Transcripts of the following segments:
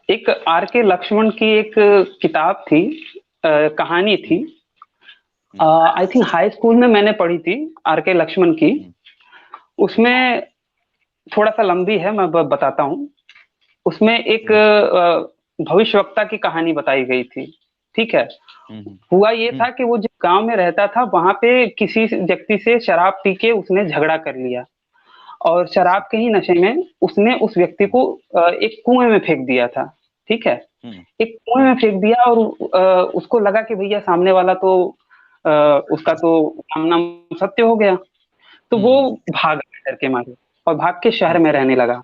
एक आर के लक्ष्मण की एक किताब थी, कहानी थी। हम्म। आई थिंक हाई स्कूल में मैंने पढ़ी थी, आर के लक्ष्मण की। हम्म। उसमें थोड़ा सा लंबी है, मैं बताता हूँ। उसमें एक हम्म। भविष्यवक्ता की कहानी बताई गई थी। ठीक है। हम्म। हुआ ये हम्म। था कि वो जिस गांव में रहता था वहां पे किसी व्यक्ति से शराब पी के उसने झगड़ा कर लिया, और अच्छा। शराब के ही नशे में उसने उस व्यक्ति हम्म। को एक कुएं में फेंक दिया था। ठीक है। हम्म। एक कुएं में फेंक दिया, और उसको लगा कि भैया सामने वाला तो उसका तो कामना सत्य हो गया। तो वो हम्म। भागा डर के मारे, और भाग के शहर हम्म। में रहने लगा।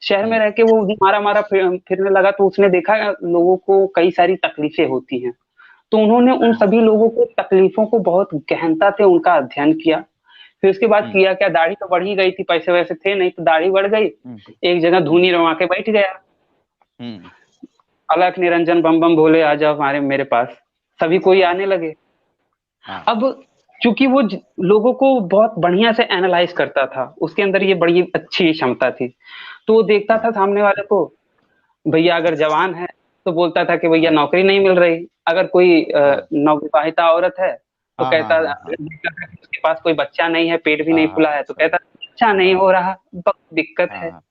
शहर में हम्म। रह के वो मारा मारा फिरने लगा, तो उसने देखा लोगों को कई सारी तकलीफें होती हैं। तो उन्होंने उन हाँ। सभी लोगों को तकलीफों को बहुत गहनता से उनका अध्ययन किया। फिर उसके बाद हम्म। किया क्या, दाढ़ी तो बढ़ ही गई थी, पैसे वैसे थे नहीं तो दाढ़ी बढ़ गई। हम्म। एक जगह हम्म। धूनी रवा के बैठ गया। हम्म। अलख निरंजन बम बम भोले आ जाओ हमारे मेरे पास। सभी कोई हाँ। आने लगे। हाँ। अब चूंकि वो लोगों को बहुत बढ़िया से एनालाइज करता था, उसके अंदर ये बड़ी अच्छी क्षमता थी। तो वो देखता हाँ। था सामने वाले को, भैया अगर जवान है तो बोलता था कि भैया हाँ। नौकरी नहीं मिल रही। अगर कोई हाँ। नवविवाहिता औरत है तो हाँ। हाँ। कहता, हाँ। हाँ। अगर देखता था कि उसके पास कोई बच्चा नहीं है, पेट भी नहीं हाँ। फूला हाँ। है, तो सही। कहता बच्चा नहीं हो हाँ। रहा, बहुत दिक्कत है। हाँ।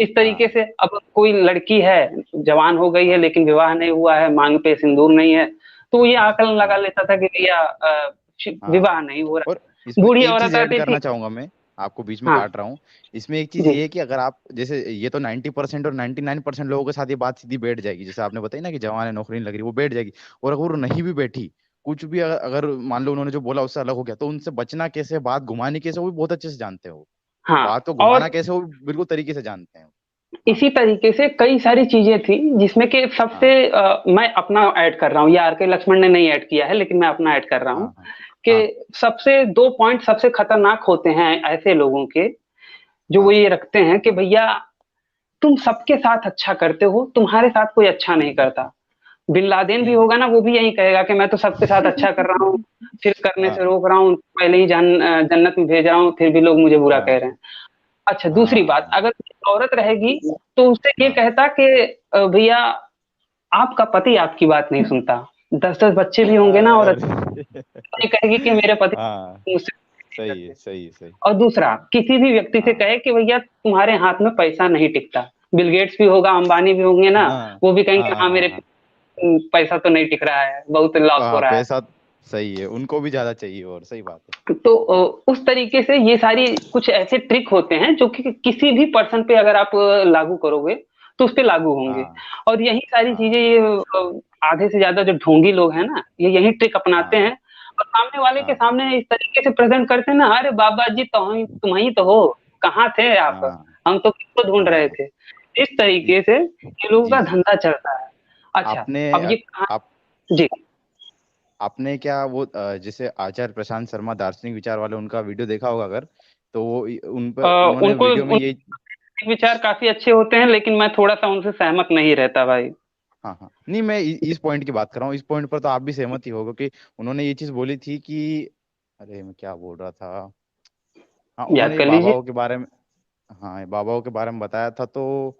इस तरीके हाँ। से अब कोई लड़की है, जवान हो गई है हाँ। लेकिन विवाह नहीं हुआ है, मांग पे सिंदूर नहीं है, तो वो ये आकलन लगा हाँ। लेता था कि भैया हाँ। विवाह नहीं हो और रहा। इसमें बूढ़ी एक चीज औरत ऐड आती थी। करना चाहूंगा मैं, आपको बीच में हाँ काट रहा हूँ। इसमें एक चीज जी। ये है कि अगर आप जैसे, ये तो 90% और 99% लोगों के साथ ये बात सीधी बैठ जाएगी, जैसे आपने बताई ना कि जवान है नौकरी नहीं लग रही, वो बैठ जाएगी। और अगर वो नहीं भी बैठी, कुछ भी अगर मान लो उन्होंने जो बोला उससे अलग हो गया, तो उनसे बचना कैसे, बात घुमानी कैसे, वो भी बहुत अच्छे से जानते हैं वो। हाँ, बात को और घुमाना कैसे, वो बिल्कुल तरीके से जानते हैं। हाँ। इसी तरीके से कई सारी चीजें थी जिसमें कि सबसे हाँ। मैं अपना ऐड कर रहा हूँ, ये आर के लक्ष्मण ने नहीं ऐड किया है लेकिन मैं अपना ऐड कर रहा हूँ। हाँ। हाँ। कि हाँ। सबसे दो पॉइंट सबसे खतरनाक होते हैं ऐसे लोगों के, जो वो हाँ। ये रखते हैं कि भैया तुम सबके साथ अच्छा करते हो, तुम्हारे साथ कोई अच्छा नहीं करता। बिन लादेन भी हम्म। होगा ना, वो भी यही कहेगा कि मैं तो सबके साथ अच्छा कर रहा हूँ, फिर करने से हाँ। रोक रहा हूँ, पहले ही जन्नत में भेज रहा हूँ, फिर भी लोग मुझे बुरा हाँ। कह रहे हैं। अच्छा, दूसरी बात, हाँ। अगर औरत रहेगी तो उससे ये हाँ। कहता कि भैया आपका पति आपकी बात नहीं सुनता। 10-10 बच्चे भी होंगे ना, और अरे ये कहेगी कि मेरे पति हाँ। मुझसे नहीं सही है, करते। सही है, सही। और दूसरा, किसी भी व्यक्ति से हाँ। कहे कि भैया तुम्हारे हाथ में पैसा नहीं टिकता। बिल गेट्स भी होगा, अंबानी भी होंगे ना, हाँ। वो भी कहेंगे हाँ। हाँ हाँ। मेरे हाँ। पैसा तो नहीं टिक रहा है, बहुत लॉस हो हाँ, रहा है। पैसा। सही है, उनको भी ज्यादा चाहिए, और सही बात है। तो उस तरीके से ये सारी कुछ ऐसे ट्रिक होते हैं जो कि किसी भी पर्सन पे अगर आप लागू करोगे तो उस पे लागू होंगे। हाँ। और यही सारी चीजें हाँ। ये आधे से ज्यादा जो ढोंगी लोग हैं ना, ये यही ट्रिक अपनाते हाँ। हैं, और सामने वाले के हाँ। सामने इस तरीके से प्रेजेंट करते हैं ना, अरे बाबा जी तो तुम ही तो हो, कहाँ थे आप, हाँ। हम तो किसको ढूंढ रहे हाँ। थे। इस तरीके से ये लोगों जी, का जी। धंधा चलता है। अच्छा, आपने अब ये कहा। आप जी। आपने क्या वो जैसे आचार्य प्रशांत शर्मा दार्शनिक विचार वाले, उनका वीडियो देखा होगा अगर, तो वो उन पर उन्होंने उनको वीडियो में ये। विचार काफी अच्छे होते हैं, लेकिन मैं थोड़ा सा उनसे सहमत नहीं रहता भाई। हाँ, हाँ, नहीं, मैं इस पॉइंट की बात कर रहा हूँ, इस पॉइंट पर तो आप भी सहमत ही होगे कि उन्होंने ये चीज बोली थी कि, अरे मैं क्या बोल रहा था। हाँ, याद उन्होंने ये कर लीजिए। बाबाओं के बारे में, हाँ, ये बाबाओं के बारे में बताया था, तो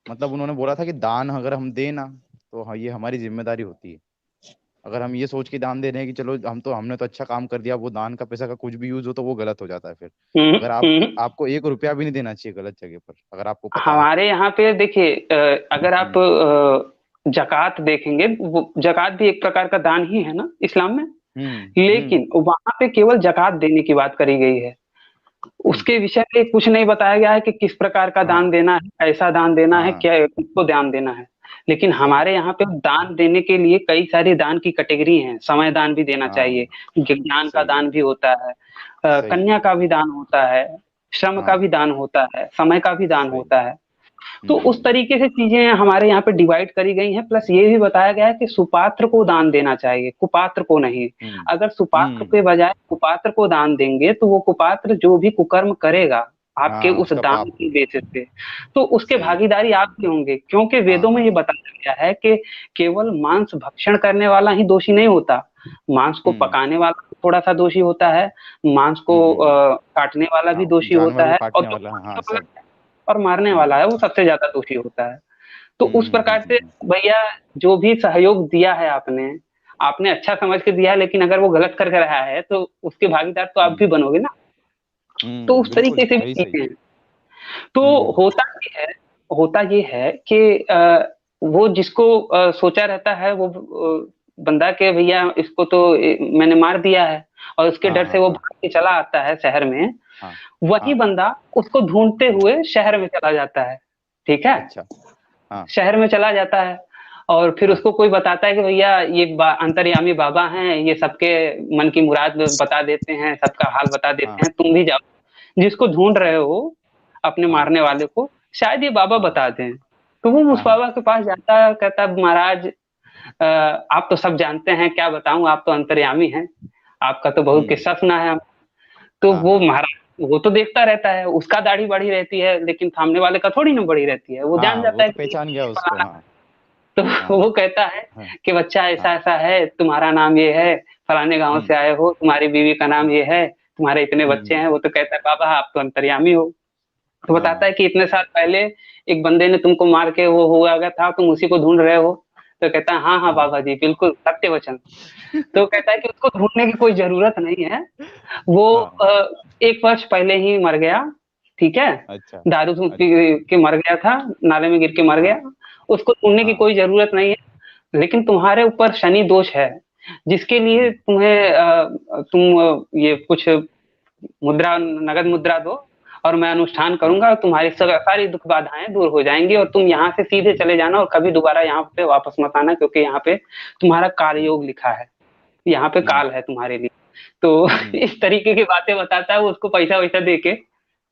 मतलब उन्होंने बोला था कि दान अगर हम दें ना, तो हाँ, ये हमारी जिम्मेदारी होती है। अगर हम ये सोच के दान दे रहे हैं कि चलो हमने तो अच्छा काम कर दिया, वो दान का पैसा का कुछ भी यूज हो तो वो गलत हो जाता है फिर। हम्म। अगर हम्म। आपको 1 रुपया भी नहीं देना चाहिए गलत जगह पर, अगर आपको पता है तो। हमारे यहाँ पे देखिए, अगर आप हम्म। जकात देखेंगे, वो जकात भी एक प्रकार का दान ही है ना इस्लाम में। हम्म। हम्म। लेकिन वहां पे केवल जकात देने की बात करी गई है। हम्म। उसके विषय में कुछ नहीं बताया गया है कि किस प्रकार का दान हाँ। देना है, ऐसा दान देना है, हाँ। क्या किसको दान देना है। लेकिन सही। हमारे यहाँ पे दान देने के लिए कई सारी दान की कैटेगरी हैं। समय दान भी देना चाहिए, हाँ। ज्ञान का सही है। दान भी होता है, सही है। कन्या का भी दान होता है, श्रम का भी हाँ। दान होता है, समय का भी दान सही। होता है। तो उस हम्म। तरीके से चीजें हमारे यहाँ पे डिवाइड करी गई हैं। प्लस ये भी बताया गया है कि सुपात्र को दान देना चाहिए, कुपात्र को नहीं। हम्म। अगर सुपात्र हम्म। के बजाय कुपात्र को दान देंगे तो वो कुपात्र जो भी कुकर्म करेगा आपके हाँ, उस उसका दान पाप। की बेसिस पे, तो उसके सही। भागीदारी आप भी होंगे, क्योंकि हाँ। वेदों में हाँ। ये बताया गया है कि केवल मांस भक्षण करने वाला ही दोषी नहीं होता। मांस को हम्म। पकाने वाला थोड़ा सा दोषी होता है, मांस को काटने वाला भी हाँ, दोषी जानवर होता को है, और काटने जो वाला, खाने हाँ, वाला सब। और मारने हम्म। वाला है वो सबसे ज्यादा दोषी होता है। तो उस प्रकार से भैया जो भी सहयोग दिया है आपने, आपने अच्छा समझ के दिया है, लेकिन अगर वो गलत करके रहा है तो उसके भागीदार तो आप भी बनोगे ना। तो उस बिल्कुल तरीके से भी सही सही। चीज़ें हैं। तो हम्म होता ये है कि वो जिसको सोचा रहता है वो बंदा के भैया इसको तो मैंने मार दिया है, और उसके हाँ डर से हाँ वो हाँ भाग के चला आता है शहर में। हाँ वही हाँ। बंदा उसको ढूंढते हुए शहर में चला जाता है। ठीक है? अच्छा। हाँ शहर में चला जाता है, और फिर हाँ उसको कोई बताता है कि भैया ये अंतर्यामी बाबा हैं, ये सबके मन की मुराद बता देते हैं, सबका हाल बता हाँ देते हैं, तुम भी जाओ। जिसको ढूंढ रहे हाँ हो अपने हाँ मारने वाले को, शायद ये बाबा हाँ बता दें। तो वो उस हाँ हाँ बाबा के पास जाता है, कहता है महाराज आप तो सब जानते हैं, क्या बताऊं, आप तो अंतर्यामी हैं, आपका तो बहुत हम्म। किस्सा सुना है हम। तो हाँ वो हाँ महाराज वो तो देखता रहता है, उसका दाढ़ी बढ़ी रहती है, लेकिन सामने वाले का थोड़ी ना बढ़ी रहती है, वो जान हाँ, वो जाता है तो कि पहचान गया ये उसको। फलाना। हाँ तो हाँ वो कहता है हाँ कि बच्चा ऐसा हाँ ऐसा है, तुम्हारा नाम ये है, फलाने गांव हम्म से आए हो, तुम्हारी बीवी का नाम हम्म ये है, तुम्हारे इतने बच्चे हम्म, हैं। वो तो कहता है बाबा आप तो अंतर्यामी हो। तो बताता हाँ है कि इतने साल पहले एक बंदे ने तुमको मार के वो हुआ गया था, तुम उसी को ढूंढ रहे हो। तो कहता है हाँ हाँ हाँ बाबा जी, बिल्कुल सत्य वचन। तो कहता है कि उसको ढूंढने की कोई जरूरत नहीं है, वो हाँ। 1 वर्ष पहले ही मर गया। ठीक है? अच्छा दारू पी अच्छा। के मर गया था, नाले में गिर के मर हाँ गया। उसको ढूंढने की हाँ कोई जरूरत नहीं है, लेकिन तुम्हारे ऊपर शनि दोष है, जिसके लिए हम्म तुम्हें तुम ये कुछ मुद्रा, नगद मुद्रा दो, और मैं अनुष्ठान हम्म करूंगा, और तुम्हारी सारी दुख बाधाएं दूर हो जाएंगी, और तुम यहाँ से सीधे चले जाना, और कभी दोबारा यहाँ पे वापस मत आना, क्योंकि यहाँ पे तुम्हारा काल हम्म योग लिखा है, यहाँ पे हम्म काल है तुम्हारे लिए। तो हम्म इस तरीके की बातें बताता है, वो उसको पैसा वैसा दे के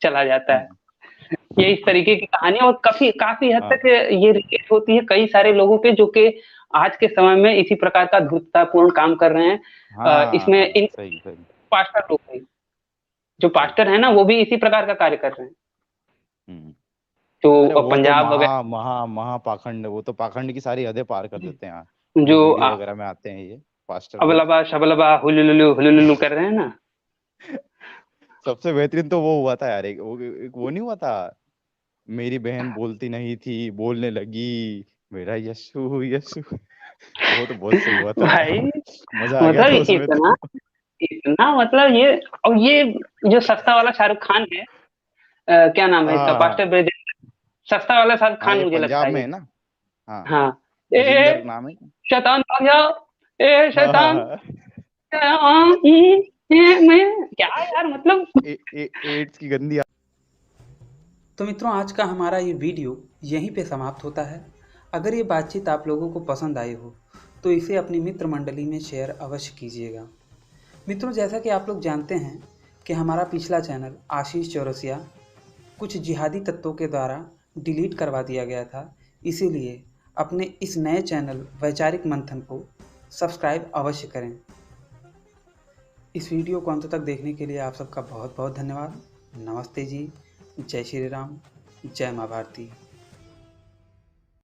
चला जाता है। हम्म, ये इस तरीके की कहानी, और काफी काफी हद हाँ तक ये रिलेट होती है कई सारे लोगों पे, जो कि आज के समय में इसी प्रकार का धूर्ततापूर्ण काम कर रहे हैं। इसमें हाँ, इन सही सही पास्टर लोग भी, जो सही। पास्टर है ना, वो भी इसी प्रकार का कार्य कर रहे हैं, हम्म। अरे जो वो तो पंजाब वगैरह, महा महा महा पाखंड, वो तो पाखंड की सारी हदें पार कर देते हैं। जो जो वीडियो वगैरह में आते हैं ये पास्टर लोग। अबलबा शबलबा हुलुलुलु कर रहे हैं ना। सबसे बेहतरीन तो वो हुआ था यार, एक वो नहीं हुआ था, मेरी बहन बोलती नहीं थी, बोलने लगी, मेरा यशु यशु। वो तो बहुत सही हुआ था भाई यार। मजा आ गया था मतलब उसमें इतना तो। इतना मतलब ये, और ये जो सस्ता वाला शाहरुख खान है, क्या नाम है इसका, हाँ पास्टर ब्रजेश, सस्ता वाला शाहरुख हाँ, खान ये मुझे लगता पंजाब है में ये। है ना। हाँ, हाँ। ए गजेंद्र नाम है। शैतान भाग जाओ, ए हाँ हाँ शैतान, हाँ। मैं क्या यार मतलब। एड्स की गंदी। तो मित्रों, आज का हमारा ये वीडियो यहीं पे समाप्त होता है। अगर ये बातचीत आप लोगों को पसंद आई हो तो इसे अपनी मित्र मंडली में शेयर अवश्य कीजिएगा। मित्रों, जैसा कि आप लोग जानते हैं कि हमारा पिछला चैनल आशीष चौरसिया कुछ जिहादी तत्वों के द्वारा डिलीट करवा दिया गया था, इसीलिए अपने इस नए चैनल वैचारिक मंथन को सब्सक्राइब अवश्य करें। इस वीडियो को अंत तक देखने के लिए आप सबका बहुत बहुत धन्यवाद। नमस्ते जी, जय श्री राम, जय माँ भारती।